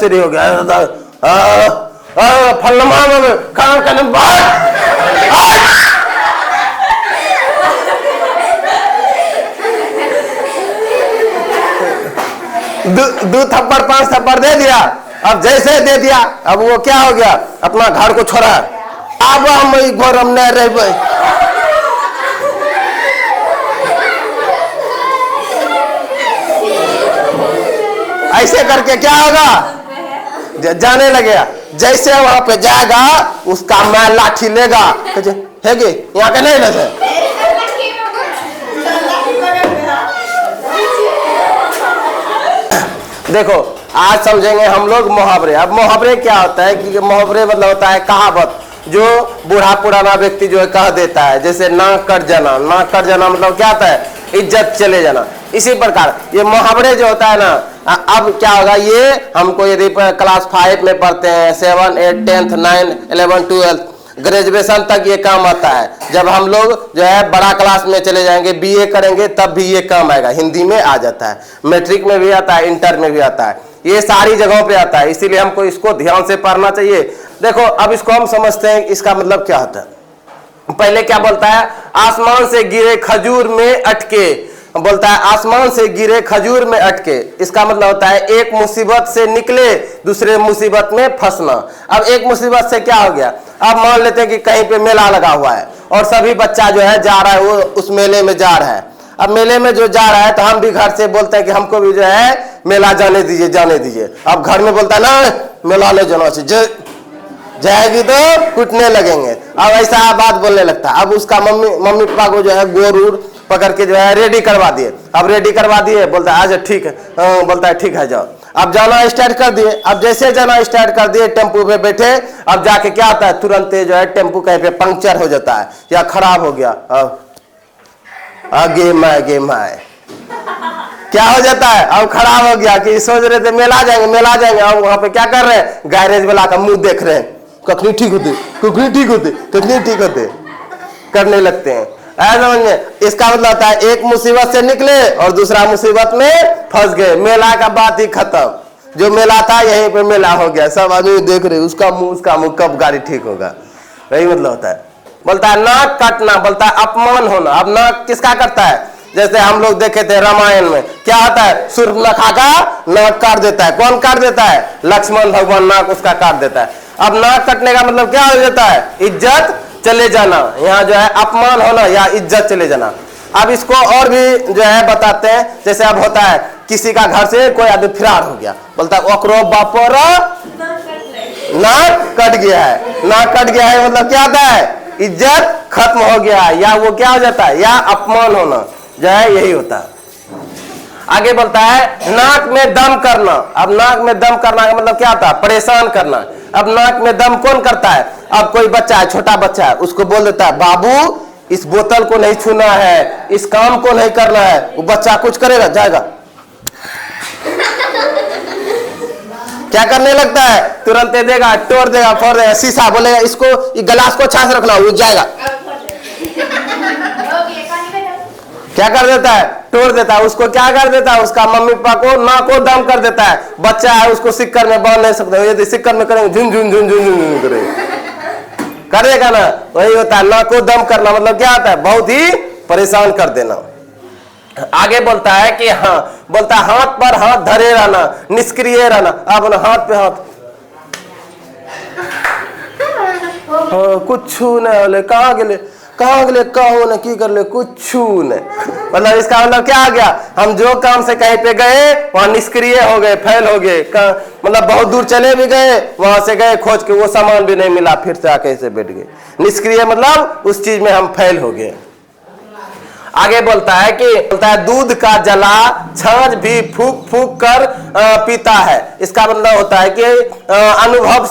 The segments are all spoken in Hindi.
हो गया फलमा में काम करने दो थप्पड़ 5 थप्पड़ दे दिया। अब जैसे दे दिया अब वो क्या हो गया, अपना घर को छोड़ा। अब हम घर हम नहीं रह ऐसे करके क्या होगा, जाने लगेगा। जैसे वहां पे जाएगा उसका मैं लाठी लेगा, है गे यहाँ के नहीं रहते। देखो आज समझेंगे हम लोग मुहावरे। अब मुहावरे क्या होता है कि मुहावरे मतलब होता है कहावत, जो बूढ़ा पुराना व्यक्ति जो है कह देता है। जैसे नाक कट जाना, नाक कट जाना मतलब क्या होता है, इज्जत चले जाना। इसी प्रकार ये मुहावरे जो होता है ना, अब क्या होगा, ये हमको यदि क्लास 5 में पढ़ते हैं, 7, 8, 10th, 9, 11, 12 ग्रेजुएशन तक ये काम आता है। जब हम लोग जो है बड़ा क्लास में चले जाएंगे, बीए करेंगे, तब भी ये काम आएगा। हिंदी में आ जाता है, मैट्रिक में भी आता है, इंटर में भी आता है, ये सारी जगहों पे आता है। इसीलिए हमको इसको ध्यान से पढ़ना चाहिए। देखो अब इसको हम समझते हैं इसका मतलब क्या होता है। पहले क्या बोलता है, आसमान से गिरे खजूर में अटके। बोलता है आसमान से गिरे खजूर में अटके, इसका मतलब होता है एक मुसीबत से निकले दूसरे मुसीबत में फंसना। अब एक मुसीबत से क्या हो गया, अब मान लेते हैं कि कहीं पे मेला लगा हुआ है और सभी बच्चा जो है जा रहा है, वो उस मेले में जा रहा है। अब मेले में जो जा रहा है तो हम भी घर से बोलते हैं कि हमको भी जो है मेला जाने दीजिए, जाने दीजिए। अब घर में बोलता है ना मेला ले जाना चाहिए, जाएगी तो कूटने लगेंगे। अब ऐसा बात बोलने लगता है। अब उसका मम्मी पापा को जो है गोरूर पकड़ के जो है रेडी करवा दिए। अब रेडी करवा दिए, बोलता है अच्छा ठीक है, बोलता है ठीक है जाओ। अब जाना स्टार्ट कर दिए। अब जैसे जाना स्टार्ट कर दिए, टेम्पो पे बैठे, अब जाके क्या होता है, तुरंत जो है टेम्पो कहीं पे पंक्चर हो जाता है या खराब हो गया। आगे माए क्या हो जाता है, अब खराब हो गया कि सोच रहे थे मेला जाएंगे मेला जाएंगे, अब वहां पे क्या कर रहे हैं, गैरेज वाला का मुंह देख रहे हैं, कखनी ठीक होते कखनी ठीक होते कखनी ठीक होते करने लगते हैं। समझ में, इसका मतलब होता है एक मुसीबत से निकले और दूसरा मुसीबत में फंस गए। मेला का बात ही खत्म, जो मेला था यहीं पे मेला हो गया। सब आदमी देख रहे उसका मुंह कब गाड़ी ठीक होगा, वही मतलब होता है। बोलता है नाक काटना, बोलता है अपमान होना। अब नाक किसका करता है, जैसे हम लोग देखे थे रामायण में क्या होता है, सूर्पनखा का नाक काट देता है। कौन काट देता है, लक्ष्मण भगवान नाक उसका काट देता है। अब नाक कटने का मतलब क्या हो जाता है, इज्जत चले जाना। यहाँ जो है अपमान होना या इज्जत चले जाना। अब इसको और भी जो है बताते हैं। जैसे अब होता है किसी का घर से कोई आदमी फरार हो गया, बोलता है ओकरो बापोर नाक कट गया है। नाक कट गया है मतलब क्या होता है, इज्जत खत्म हो गया है, या वो क्या हो जाता है, या अपमान होना जो है यही होता है। आगे बोलता है नाक में दम करना। अब नाक में दम करना का मतलब क्या होता है, परेशान करना। अब नाक में दम कौन करता है, अब कोई बच्चा है, छोटा बच्चा है, उसको बोल देता है बाबू इस बोतल को नहीं छूना है, इस काम को नहीं करना है। वो बच्चा कुछ करेगा, जाएगा क्या करने लगता है, तुरंत दे देगा, तोड़ देगा, फोड़ देगा, शीशा बोलेगा इसको गिलास को अच्छा से रखना, वो जाएगा क्या कर देता है, तोड़ देता है। उसको क्या कर देता है, उसका मम्मी पापा को नाक को दम कर देता है। बच्चा है उसको सिक्कर में बांध नहीं सकते, यदि सिक्कर में करेंगे झुन झुन झुन झुन झुन करेगा ना, वही होता है नाक को दम करना। मतलब क्या होता है, बहुत ही परेशान कर देना। आगे बोलता है कि हाँ, बोलता है हाथ पर हाथ धरे रहना, निष्क्रिय रहना। अब हाथ पे हाथ कुछ नहीं होले, कहाँ गले कहो न की कर ले कुछ नहीं। मतलब इसका मतलब क्या आ गया, हम जो काम से कहीं पे गए वहां निष्क्रिय हो गए, फेल हो गए। मतलब बहुत दूर चले भी गए, वहां से गए खोज के वो सामान भी नहीं मिला, फिर से आके ऐसे बैठ गए। निष्क्रिय मतलब उस चीज में हम फेल हो गए। आगे बोलता है कि दूध का जला छाछ भी फूक फूक कर पीता है। इसका मतलब होता है कि अनुभव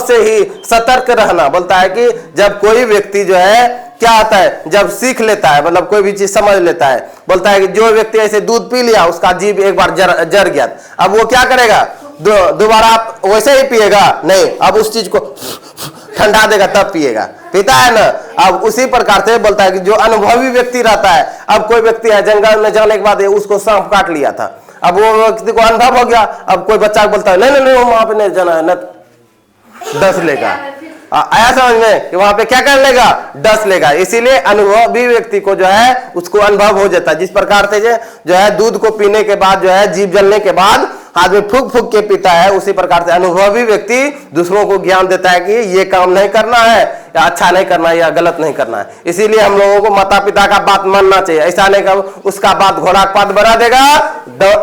से ही सतर्क रहना। बोलता है कि जब कोई व्यक्ति जो है क्या आता है, जब सीख लेता है, मतलब कोई भी चीज समझ लेता है। बोलता है कि जो व्यक्ति ऐसे दूध पी लिया, उसका जीभ एक बार जर गया, अब वो क्या करेगा, दोबारा आप वैसे ही पिएगा नहीं, अब उस चीज को ठंडा देगा तब पिएगा, पीता है ना। अब उसी प्रकार से बोलता है कि जो अनुभवी व्यक्ति रहता है, अब कोई व्यक्ति है जंगल में जाने के बाद उसको सांप काट लिया था, अब वो व्यक्ति को अनुभव हो गया, अब कोई बच्चा बोलता है नहीं नहीं नहीं वहां पे नहीं जाना है, न 10 लेगा। आया समझ में कि वहां पे क्या कर लेगा, 10 लेगा। इसीलिए अनुभवी व्यक्ति को जो है उसको अनुभव हो जाता है। जिस प्रकार से जो है दूध को पीने के बाद जो है जीभ जलने के बाद आदमी फूक फूक के पीता है, उसी प्रकार से अनुभवी व्यक्ति दूसरों को ज्ञान देता है कि ये काम नहीं करना है, या अच्छा नहीं करना है, या गलत नहीं करना है। इसीलिए हम लोगों को माता पिता का बात मानना चाहिए। ऐसा नहीं कर उसका बात घोड़ा का पात बढ़ा देगा,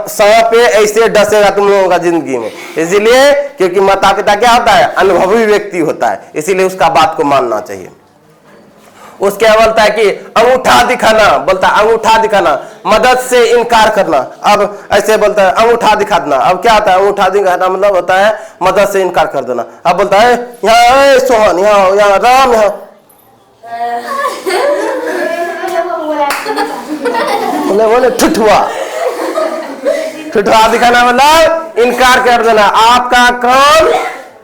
100 पे ऐसे डसेगा तुम लोगों का जिंदगी में। इसीलिए क्योंकि माता पिता क्या होता है, अनुभवी व्यक्ति होता है, इसीलिए उसका बात को मानना चाहिए। उसके बोलता है कि अंगूठा दिखाना, बोलता है अंगूठा दिखाना, मदद से इनकार करना। अब ऐसे बोलता है अंगूठा दिखा देना। अब क्या होता है अंगूठा दिखाना, मतलब होता है मदद से इनकार कर देना। अब बोलता है यहाँ सोहन, यहाँ राम, यहाँ बोले ठुठुआ। ठुठुआ दिखाना मतलब इनकार कर देना। आपका काम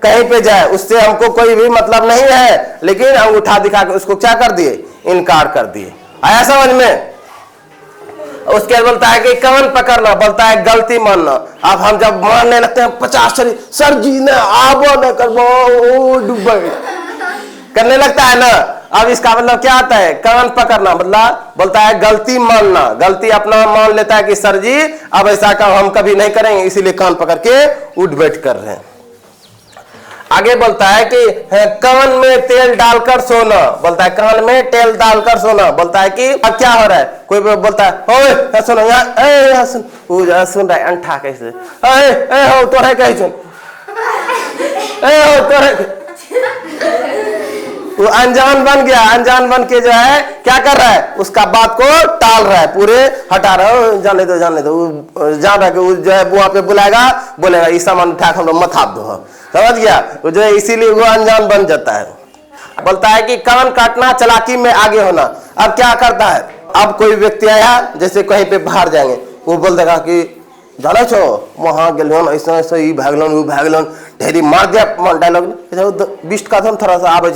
कहीं पे जाए उससे हमको कोई भी मतलब नहीं है, लेकिन अंगूठा दिखा के उसको क्या कर दिए, इनकार कर दिए। आया समझ में। उसके बाद बोलता है कि कान पकड़ना, बोलता है गलती मानना। अब हम जब मानने लगते हैं 50 सर जी ने आबो न करबो डूबे करने लगता है ना। अब इसका मतलब क्या आता है, कान पकड़ना मतलब बोलता है गलती मानना। गलती अपना मान लेता है कि सर जी अब ऐसा काम हम कभी नहीं करेंगे, इसीलिए कान पकड़ के उठ बैठ कर रहे हैं। आगे बोलता है कि कान में तेल डालकर सोना, बोलता है कान में तेल डालकर सोना। बोलता है कि अब क्या हो रहा है, कोई बोलता है ओए सुनो यहाँ सुन, वो सुन रहा है अंठा कैसे, हो तोरे कहीं सुन, हो तोरे। वो अनजान बन गया, अनजान बन के जो है क्या कर रहा है, उसका बात को टाल रहा है, पूरे हटा रहा है। जाने दो जाने दो, जान रहा है जो है वहां पे बुलाएगा, बोलेगा इस सामान उठा हम लोग मत हाथ दो, समझ गया वो जो है, इसीलिए वो अनजान बन जाता है। बोलता है कि कान काटना चालाकी में आगे होना। अब क्या करता है, अब कोई व्यक्ति आया जैसे कहीं पे बाहर जाएंगे, वो बोल देगा कि जाना छो वहां गेलन ऐसा ऐसा ई भागलन वो भागलन, ढेरी मार दिया डायलॉग 20 का थोड़ा सा आवे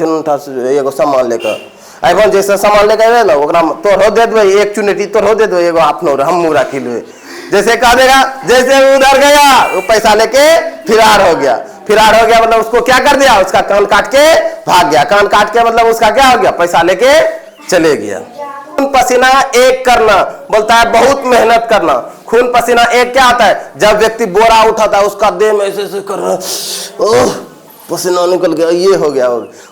एगो सामान लेकर आइबन, जैसे सामान लेकर आवे ना ओकरा तोड़ हो दे देबै, एक चुनेटी तोड़ हो दे देबै, एगो अपनो हम राखी लेबै। जैसे कह देगा, जैसे उधर गया वो पैसा लेके फिरार हो गया। फिरार हो गया मतलब उसको क्या कर दिया, उसका कान काट के भाग गया। कान काट के मतलब उसका क्या हो गया, पैसा लेके चले गया। खून पसीना एक करना, बोलता है बहुत मेहनत करना। खून पसीना एक क्या आता है, जब व्यक्ति बोरा उठाता है उसका देह में ऐसे ऐसे कर रहा है, ओह पसीना निकल गया, ये हो गया।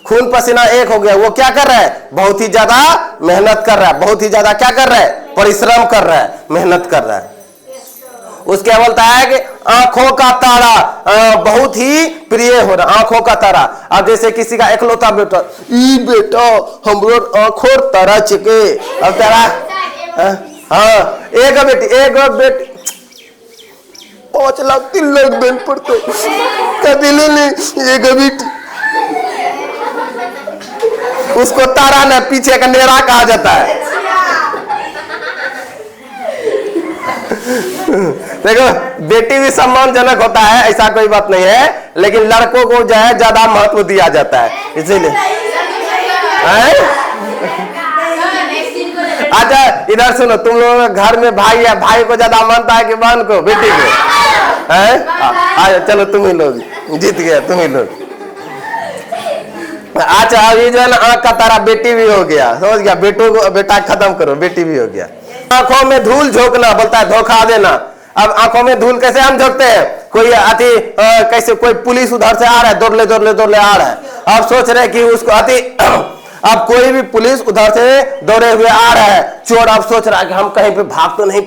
खून पसीना एक हो गया, वो क्या कर रहा है, बहुत ही ज्यादा मेहनत कर रहा है, बहुत ही ज्यादा क्या कर रहा है, परिश्रम कर रहा है, मेहनत कर रहा है। उसके बोलता है कि आंखों का तारा बहुत ही प्रिय हो रहा, आंखों का तारा। अब जैसे किसी का एकलौता बेटा, ई बेटा हमरो आंखों तारा चिके, अब तारा हाँ एक बेटी 5 लाख 3 लाख बेल पड़ते कभी ले एक बेटी, उसको तारा ने पीछे का नेरा कहा जाता है। देखो बेटी भी सम्मानजनक होता है, ऐसा कोई बात नहीं है, लेकिन लड़कों को जो है ज्यादा महत्व दिया जाता है, इसीलिए। अच्छा इधर सुनो, तुम लोग घर में भाई है, भाई को ज्यादा मानता है कि बहन को, बेटी को? है चलो तुम ही लोग जीत गए, तुम ही लोग। अच्छा अभी जो है ना आंख का तारा बेटी भी हो गया, समझ गया, बेटों को बेटा खत्म करो, बेटी भी हो गया। आंखों में धूल झोंकना, बोलता है धोखा देना। अब आंखों में धूल कैसे हम झोंकते हैं, कोई अति कैसे कोई पुलिस उधर से आ रहा है, दौड़ले आ रहा है, अब सोच रहे कि उसको अति अब कोई भी पुलिस उधर से दौड़े हुए आ रहा है, चोर अब सोच रहा है कि हम कहीं पे भाग तो नहीं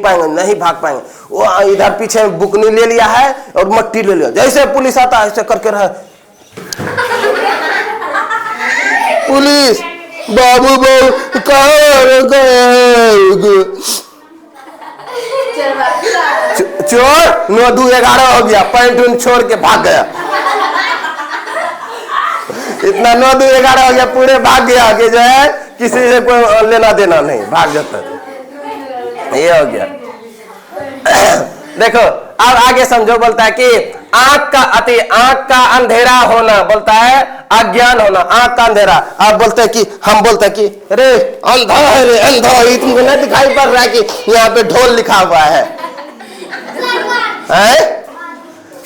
भाग पाएंगे, वो इधर पीछे बुकनी ले लिया है और मट्टी ले लिया, जैसे पुलिस आता है ऐसे करके रहा, पुलिस बाबू चोर 9-2-11 हो गया, पैंट छोड़ के भाग गया। इतना 9-2-11 हो गया, पूरे भाग गया कि जो है किसी से कोई लेना देना नहीं, भाग जाता है, ये हो गया। देखो अब आगे समझो, बोलता है कि आंख का अंधेरा होना, बोलता है अज्ञान होना, आंख का अंधेरा। अब बोलते हैं कि हम बोलते हैं कि अरे अंधा है रे अंधा, तुमको नहीं दिखाई पड़ रहा है कि यहाँ पे ढोल लिखा हुआ है, है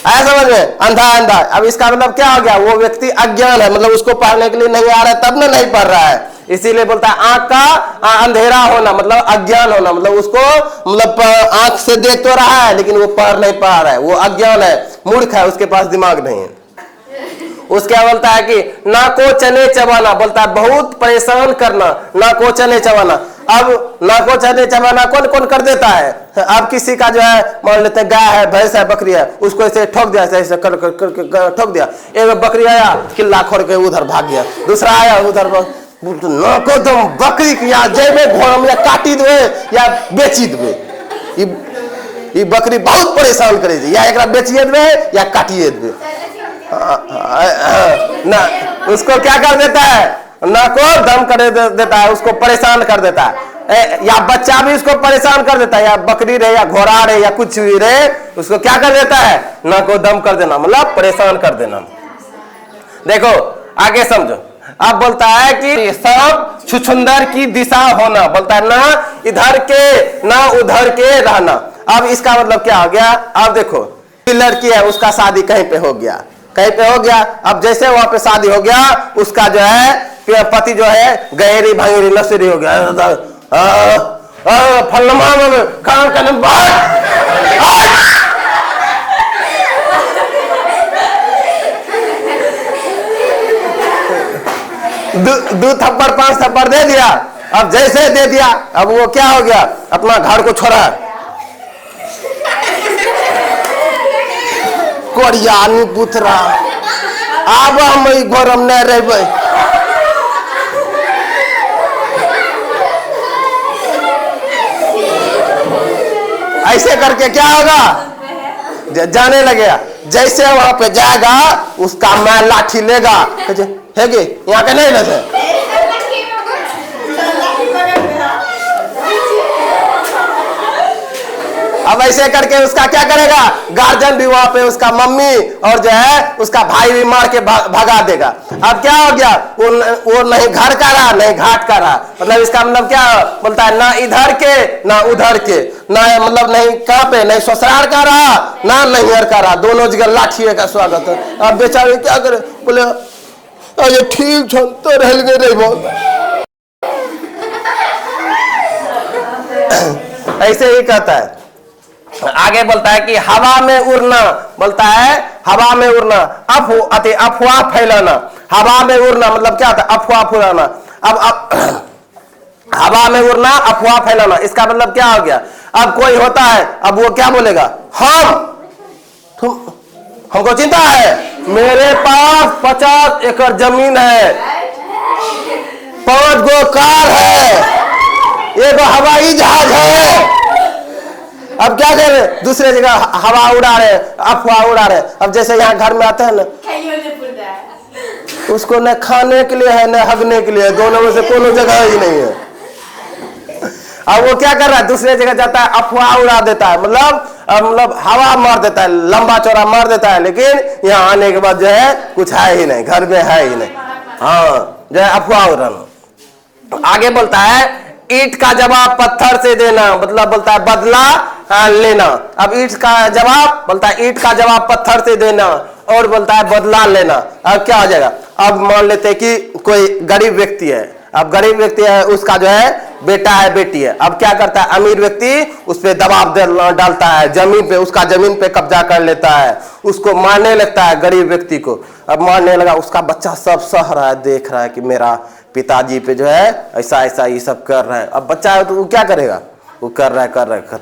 आया समझ में, अंधा अंधा। अब इसका मतलब क्या हो गया, वो व्यक्ति अज्ञान है, मतलब उसको पढ़ने के लिए नहीं आ रहा है तब ना नहीं पढ़ रहा है, इसीलिए बोलता है आंख का अंधेरा होना मतलब अज्ञान होना, मतलब उसको मतलब आंख से देख तो रहा है लेकिन वो पढ़ नहीं पा रहा है, वो अज्ञान है, मूर्ख है, उसके पास दिमाग नहीं है। उसके बोलता है कि ना को चने चबाना, बोलता है बहुत परेशान करना, ना को चने चबाना। अब ना को चने चबाना कौन कौन कर देता है, अब किसी का जो है मान लेते हैं गाय है, भैंस है, बकरी है, उसको ऐसे ठोक दिया, ऐसे कर ठोक दिया, एक बकरी आया किल्ला खोल के उधर भाग गया, दूसरा आया उधर ना को तुम बकरी या जेबे घोड़ा में काटी दे या बेची दे, ये बकरी बहुत परेशान करे, या एक बेचिए दे या काटिए दे ना, उसको क्या कर देता है, ना को दम कर देता है, उसको परेशान कर देता है, या बच्चा भी उसको परेशान कर देता है, या बकरी रहे या घोड़ा रहे या कुछ भी रहे, उसको क्या कर देता है, ना को दम कर देना मतलब परेशान कर देना। देखो आगे समझो, अब बोलता है कि सब छुछुंदर की दिशा होना, बोलता है ना इधर के ना उधर के रहना। अब इसका मतलब क्या हो गया, अब देखो लड़की है उसका शादी कहीं पे हो गया, कहीं पे हो गया, अब जैसे वहां पे शादी हो गया उसका जो है पति जो है गहरी भंगेरी नशेरी हो गया, फलमा काम करने दो थप्पड़ 5 थप्पड़ दे दिया, अब जैसे दे दिया अब वो क्या हो गया, अपना घर को छोड़ा, कोरियानी पुत्रा अब हम घर हम नहीं रह, ऐसे करके क्या होगा, जाने लगेगा, जैसे वहां पे जाएगा उसका मैं लाठी लेगा, है गे यहाँ के नहीं रहते, अब ऐसे करके उसका क्या करेगा, गार्जियन भी वहां पे उसका मम्मी और जो है उसका भाई भी मार के भगा देगा। अब क्या हो गया, वो नहीं घर का रहा नहीं घाट का रहा, मतलब इसका मतलब क्या बोलता है, ना इधर के ना उधर के, ना मतलब नहीं कहाँ पे, नहीं ससुराल का रहा ना नैहर का रहा, दोनों जगह लाठिए का स्वागत है। अब बेचारे क्या करे, बोले अरे ठीक तो रह गए नहीं बहुत, ऐसे ही कहता है। आगे बोलता है कि हवा में उड़ना, बोलता है हवा में उड़ना, अफवाह फैलाना, हवा में उड़ना मतलब क्या होता है, अफवाह फैलाना। अब हवा में उड़ना अफवाह फैलाना, इसका मतलब क्या हो गया, अब कोई होता है अब वो क्या बोलेगा, हमको चिंता है, मेरे पास 50 एकड़ जमीन है, 5 गो कार है, 1 हवाई जहाज है, अब क्या कर रहे, दूसरे जगह हवा उड़ा रहे, अफवाह उड़ा रहे। अब जैसे यहाँ घर में आते हैं ना, उसको न खाने के लिए है न हगने के लिए, दोनों में से कोनो जगह ही नहीं है। अब वो क्या कर रहा है, दूसरे जगह जाता है अफवाह उड़ा देता है, मतलब हवा मार देता है, लंबा चौड़ा मार देता है, लेकिन यहाँ आने के बाद जो है कुछ है ही नहीं, घर में है ही नहीं, हाँ जो है अफवाह उड़ाना। आगे बोलता है ईंट का जवाब पत्थर से देना, मतलब बोलता है बदला लेना। अब ईंट का जवाब बोलता है ईंट का जवाब पत्थर से देना, और बोलता है बदला लेना। अब क्या हो जाएगा, अब मान लेते हैं कि कोई गरीब व्यक्ति है, अब गरीब व्यक्ति है उसका जो है बेटा है बेटी है, अब क्या करता है अमीर व्यक्ति उस पर दबाव डालता है, जमीन पे उसका जमीन पे कब्जा कर लेता है, उसको मारने लगता है गरीब व्यक्ति को। अब मारने लगा, उसका बच्चा सब सह रहा है, देख रहा है कि मेरा पिताजी पे जो है ऐसा ऐसा ये सब कर रहा है। अब बच्चा है तो वो क्या करेगा, वो कर रहा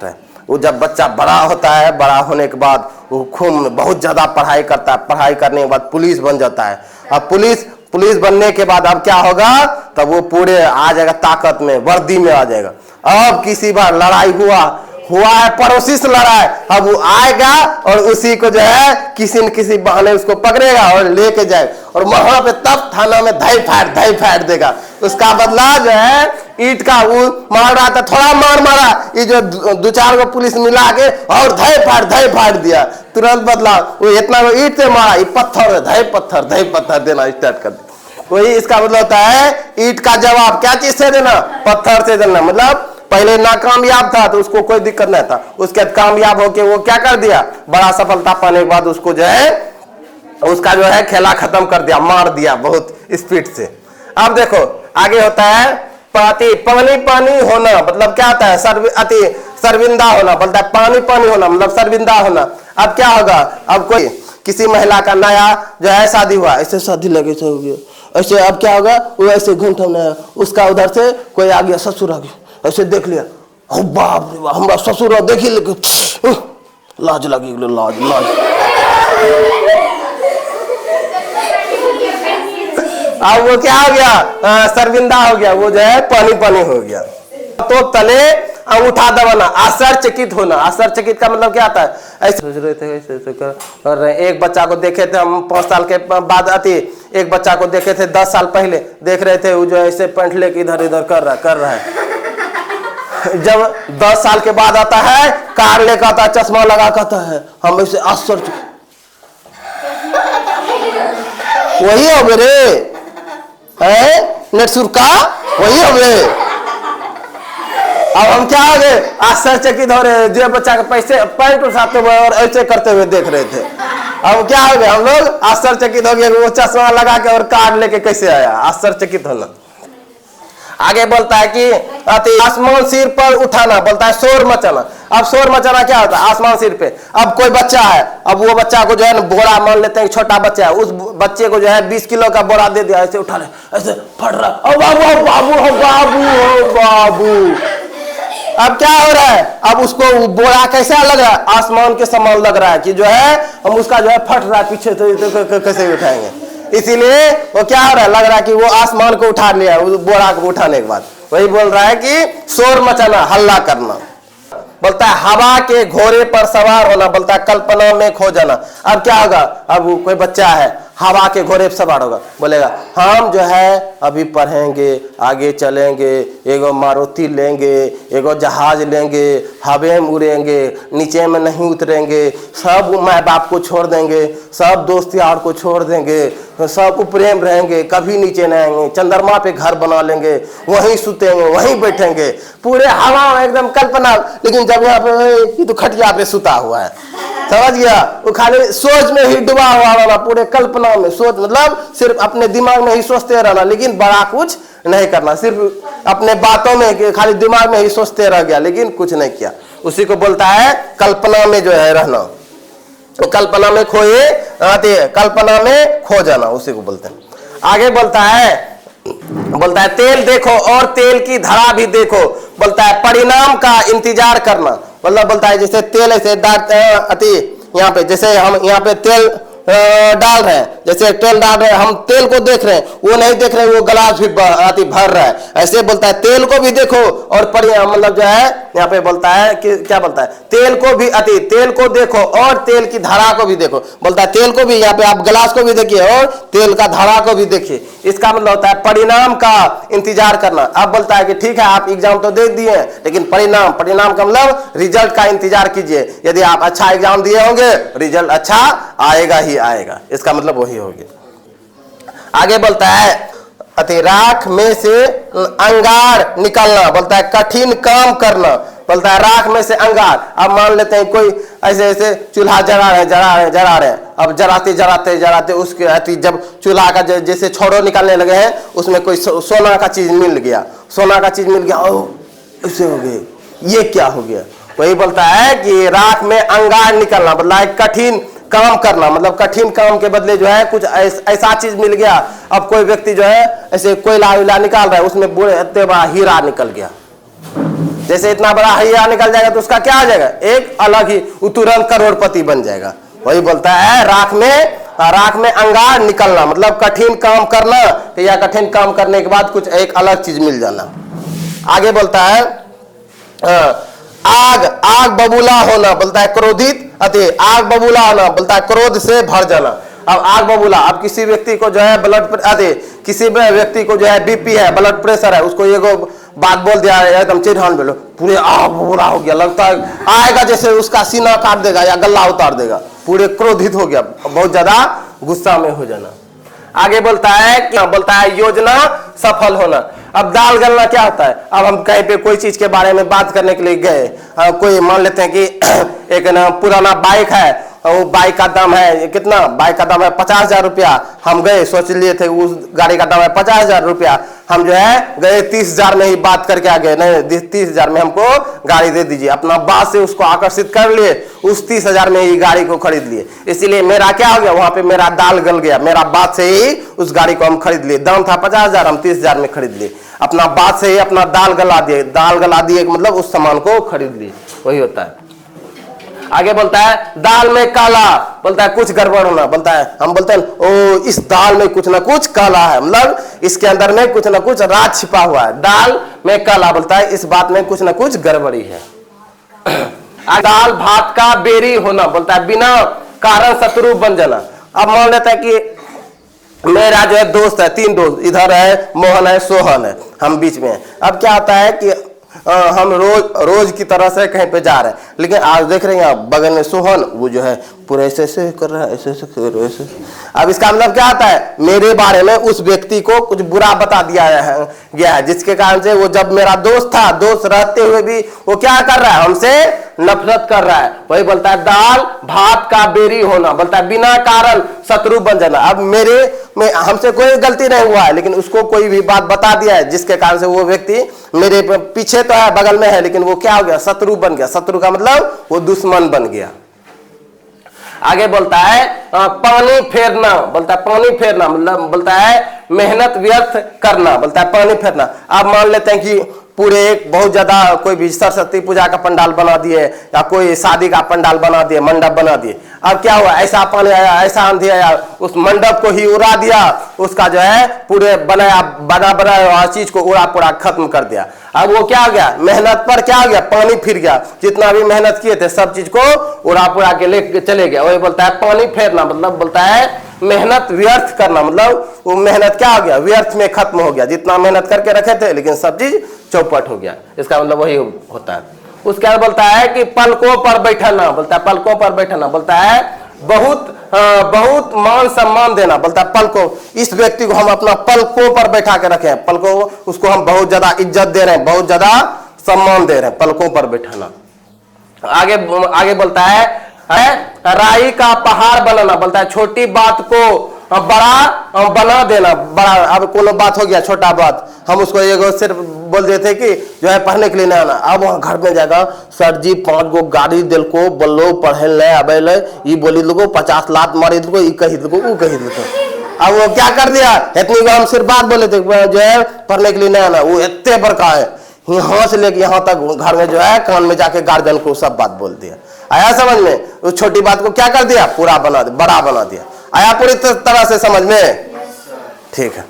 है। वो जब बच्चा बड़ा होता है, बड़ा होने के बाद वो खूब बहुत ज्यादा पढ़ाई करता है, पढ़ाई करने के बाद पुलिस बन जाता है। अब पुलिस बनने के बाद अब क्या होगा, तब वो पूरे आ जाएगा ताकत में, वर्दी में आ जाएगा। अब किसी बार लड़ाई हुआ है, पड़ोसी से लड़ा है, अब वो आएगा और उसी को जो है किसी न किसी बहाने उसको पकड़ेगा और लेके जाए, और वहां पे तब थाना में धई फाड़ देगा। उसका बदला जो है ईंट का वो मार रहा था, थोड़ा मारा, ये जो 2-4 को पुलिस मिला के और धई फाड़ दिया, तुरंत बदला। वो इतना ईंट से मारा, ये पत्थर धई पत्थर देना स्टार्ट कर दिया। वही इसका मतलब होता है ईंट का जवाब क्या चीज से देना, पत्थर से देना, मतलब पहले नाकामयाब था तो उसको कोई दिक्कत नहीं था, उसके बाद कामयाब होके वो क्या कर दिया, बड़ा सफलता पाने के बाद उसको जो है उसका जो है खेला खत्म कर दिया, मार दिया बहुत स्पीड से। अब देखो आगे होता है पाती पानी पानी होना, मतलब क्या होता है अति शर्मिंदा होना, बोलता है पानी पानी होना मतलब शर्मिंदा होना। अब क्या होगा, अब कोई किसी महिला का नया जो है शादी हुआ, ऐसे शादी लगे से हो गया, ऐसे अब क्या होगा, वो ऐसे घूमता नया, उसका उधर से कोई आ गया, ससुर आ गया, ऐसे देख लिया, ओ बाप रे बाप हमारा ससुर देखी, लेकिन लाज लगी, लाज लाज। अब वो क्या हो गया, शर्मिंदा हो गया, वो जो है पानी पानी हो गया। तो तले अंगूठा दबाना, आश्चर्यचकित होना। आश्चर्यचकित का मतलब क्या आता है, ऐसे सोच रहे थे, ऐसे कर रहे। एक बच्चा को देखे थे हम 5 साल के बाद एक बच्चा को देखे थे 10 साल पहले, देख रहे थे वो जो ऐसे पैंट लेके इधर इधर कर रहा है। जब 10 साल के बाद आता है, कार लेकर आता है, चश्मा लगा करता है, हम ऐसे आश्चर्य, वही हो मेरे नेटसुर का, वही हो गए। अब हम क्या हो गए, आश्चर्यचकित हो रहे, जो बच्चा के पैसे पैंट उठाते हुए और ऐसे करते हुए देख रहे थे। अब क्या हो गए, हम लोग आश्चर्यचकित हो गए, वो चश्मा लगा के और कार्ड लेके कैसे आया, आश्चर्यचकित होना। आगे बोलता है कि आसमान सिर पर उठाना, बोलता है शोर मचाना। अब शोर मचाना क्या होता है, आसमान सिर पे। अब कोई बच्चा है, अब वो बच्चा को जो है ना बोरा, मान लेते हैं छोटा बच्चा है, उस बच्चे को जो है 20 किलो का बोरा दे दिया, ऐसे उठा रहे, ऐसे फट रहा, ओ बाबू बाबू हो बाबू हो बाबू। अब क्या हो रहा है, अब उसको बोरा कैसा लग रहा है, आसमान के समान लग रहा है कि जो है हम उसका जो है फट रहा है पीछे, तो कैसे उठाएंगे। इसीलिए वो क्या हो रहा है, लग रहा है कि वो आसमान को उठा लिया, उस बोरा को उठाने के बाद। वही बोल रहा है कि शोर मचाना, हल्ला करना। बोलता है हवा के घोड़े पर सवार होना, बोलता है कल्पना में खो जाना। अब क्या होगा, अब कोई बच्चा है हवा के घोड़े पर सवार होगा, बोलेगा हम जो है अभी पढ़ेंगे, आगे चलेंगे, एगो मारुति लेंगे, एगो जहाज लेंगे, हवा में उड़ेंगे, नीचे में नहीं उतरेंगे, सब माँ बाप को छोड़ देंगे, सब दोस्त यार को छोड़ देंगे, सब प्रेम रहेंगे, कभी नीचे नहीं आएंगे, चंद्रमा पे घर बना लेंगे, वहीं सुतेंगे, वहीं बैठेंगे, पूरे हवा में एकदम कल्पना। लेकिन जब यहाँ पे ये तो खटिया पे सुता हुआ है, समझ गया, वो खाली सोच में ही डूबा हुआ रहना, पूरे कल्पना में। सोच मतलब सिर्फ अपने दिमाग में ही सोचते रहना, लेकिन बड़ा कुछ नहीं करना, सिर्फ अपने बातों में खाली दिमाग में ही सोचते रह गया, लेकिन कुछ नहीं किया। उसी को बोलता है कल्पना में जो है रहना, तो कल्पना में खोए आते, कल्पना में खो जाना, उसी को बोलते हैं। आगे बोलता है तेल देखो और तेल की धारा भी देखो, बोलता है परिणाम का इंतजार करना। मतलब बोलता है जैसे तेल ऐसे अति यहाँ पे, जैसे हम यहाँ पे तेल डाल रहे हैं, जैसे तेल डाल रहे हैं, हम तेल को देख रहे हैं, वो नहीं देख रहे हैं, वो गिलास भी भर रहा है। ऐसे बोलता है तेल को भी देखो और मतलब जो है यहाँ पे बोलता है कि क्या बोलता है, तेल को भी तेल को देखो और तेल की धारा को भी देखो। बोलता है तेल को भी, यहाँ पे आप गिलास को भी देखिए और तेल का धारा को भी देखिए। इसका मतलब होता है परिणाम का इंतजार करना। अब बोलता है कि ठीक है आप एग्जाम तो दे दिए, लेकिन परिणाम का मतलब रिजल्ट का इंतजार कीजिए। यदि आप अच्छा एग्जाम दिए होंगे, रिजल्ट अच्छा आएगा ही आएगा, इसका मतलब वही हो गया। आगे बोलता है राख में से अंगार निकालना, बोलता है कठिन काम करना। बोलता है राख में से अंगार। अब मान लेते हैं कोई ऐसे चूल्हा जला रहे हैं, अब जलाते उसके जब चूल्हा का जैसे छोड़ो निकालने लगे हैं, उसमें कोई सोना का चीज मिल गया, ऐसे हो गए, ये क्या हो गया। वही बोलता है कि राख में अंगार निकालना, मतलब कठिन काम करना, मतलब कठिन काम के बदले जो है कुछ ऐसा चीज मिल गया। अब कोई व्यक्ति जो है ऐसे कोयला निकाल रहा है, उसमें इतने बड़ा हीरा निकल गया, जैसे इतना बड़ा हीरा निकल जाएगा तो उसका क्या आ जाएगा, एक अलग ही, तुरंत करोड़पति बन जाएगा। वही बोलता है राख में अंगार निकलना, मतलब कठिन काम करना, या कठिन काम करने के बाद कुछ एक अलग चीज मिल जाना। आगे बोलता है आग बबूला होना, बोलता है क्रोधित आग बबूला होना, बोलता है क्रोध से भर जाना। अब आग बबूला, अब किसी व्यक्ति को जो है किसी व्यक्ति को जो है बीपी है, ब्लड प्रेशर है, उसको एगो बात बोल दिया एकदम चिढ़ान बोलो, पूरे आग बबूला हो गया, लगता है आएगा जैसे उसका सीना काट देगा या गला उतार देगा, पूरे क्रोधित हो गया, बहुत ज्यादा गुस्सा में हो जाना। आगे बोलता है कि बोलता है योजना सफल होना। अब दाल गलना क्या होता है? अब हम कहीं पे कोई चीज के बारे में बात करने के लिए गए, कोई मान लेते हैं कि एक ना पुराना बाइक है, वो बाइक का दाम है कितना, बाइक का दाम है 50,000 रुपया। हम गए सोच लिए थे उस गाड़ी का दाम है 50,000 रुपया, हम जो है गए 30,000 में ही बात करके आ गए, नहीं 30,000 में हमको गाड़ी दे दीजिए। अपना बात से उसको आकर्षित कर लिए, उस 30,000 में ही गाड़ी को खरीद लिए। इसीलिए मेरा क्या हो गया, वहां पे मेरा दाल गल गया, मेरा बात से ही उस गाड़ी को हम खरीद लिए। दाम था 50,000, हम 30,000 में खरीद लिए। अपना बात से ही अपना दाल गला दिए, दाल गला दिए मतलब उस सामान को खरीद लिए, वही होता है। आगे बोलता है दाल में काला, बोलता है कुछ गड़बड़ होना, बोलता है हम बोलते हैं ओ इस दाल में कुछ ना कुछ काला है, मतलब इसके अंदर में कुछ ना कुछ राज छिपा हुआ है। दाल में काला, बोलता है इस बात में कुछ ना कुछ गड़बड़ी है। दाल भात का बेरी होना, बोलता है बिना कारण शत्रु बन जाना। अब मान लेता है कि मेरा जो है दोस्त है, 3 दोस्त, इधर है मोहन है सोहन है, हम बीच में है। अब क्या होता है कि हम रोज की तरह से कहीं पे जा रहे हैं, लेकिन आज देख रहे हैं आप बगल में सोहन, वो जो है पूरे ऐसे ऐसे कर रहा है, ऐसे ऐसे कर रहा है ऐसे। अब इसका मतलब क्या आता है, मेरे बारे में उस व्यक्ति को कुछ बुरा बता दिया गया है, जिसके कारण से वो जब मेरा दोस्त था, दोस्त रहते हुए भी वो क्या कर रहा है, हमसे नफरत कर रहा है। वही बोलता है दाल भात का बेरी होना, बोलता है बिना कारण शत्रु बन जाना। अब में हमसे कोई गलती नहीं हुआ है, लेकिन उसको कोई भी बात बता दिया है, जिसके कारण से वो व्यक्ति मेरे पीछे तो है, बगल में है, लेकिन वो क्या हो गया, शत्रु बन गया। शत्रु का मतलब वो दुश्मन बन गया। आगे बोलता है पानी फेरना, बोलता है पानी फेरना मतलब बोलता है मेहनत व्यर्थ करना, बोलता है पानी फेरना। अब मान लेते हैं कि पूरे एक बहुत ज्यादा कोई भी सरस्वती पूजा का पंडाल बना दिए या कोई शादी का पंडाल बना दिए, मंडप बना दिए। अब क्या हुआ, ऐसा पानी आया, ऐसा आंधी आया, उस मंडप को ही उड़ा दिया, उसका जो है पूरे बना चीज को उड़ा पुड़ा खत्म कर दिया। अब वो क्या हो गया, मेहनत पर क्या हो गया, पानी फिर गया। जितना भी मेहनत किए थे सब चीज को उड़ा पुड़ा के ले चले गया। वही बोलता है पानी फेरना, मतलब बोलता है मेहनत व्यर्थ करना, मतलब वो मेहनत क्या हो गया, व्यर्थ में खत्म हो गया। जितना मेहनत करके रखे थे, लेकिन सब चीज चौपट हो गया। इसका मतलब वही होता है। उसके बाद बोलता है कि पलकों पर बैठना, बोलता है पलकों पर बैठना, बोलता है बहुत मान सम्मान देना, बोलता है पलकों, इस व्यक्ति को हम अपना पलकों पर बैठा के रखे हैं, पलकों उसको हम बहुत ज्यादा इज्जत दे रहे हैं, बहुत ज्यादा सम्मान दे रहे हैं, पलकों पर बैठाना। आगे बोलता है राई का पहाड़ बनाना, बोलता है छोटी बात को बड़ा बना देना। बड़ा, अब कोनो बात हो गया छोटा बात, हम उसको एगो सिर्फ बोल देते कि जो है पढ़ने के लिए नहीं आना, अब वहाँ घर में जाएगा सर जी 5 गो गाड़ी दिल को बोलो पढ़े ले अबे ले, ये बोली लोगो 50 लात मारी दो, ये कही दो, वो कही दो। अब वो क्या कर दिया, इतनी को हम सिर्फ बात बोले थे जो है पढ़ने के लिए नहीं आना, वो इतने बड़का है, यहाँ से लेके यहाँ तक घर में जो है कान में जाके गार्जियन को सब बात बोल दिया। आया समझ में, उस छोटी बात को क्या कर दिया, पूरा बना दिया, बड़ा बना दिया। आया पूरी तरह से समझ में, ठीक है।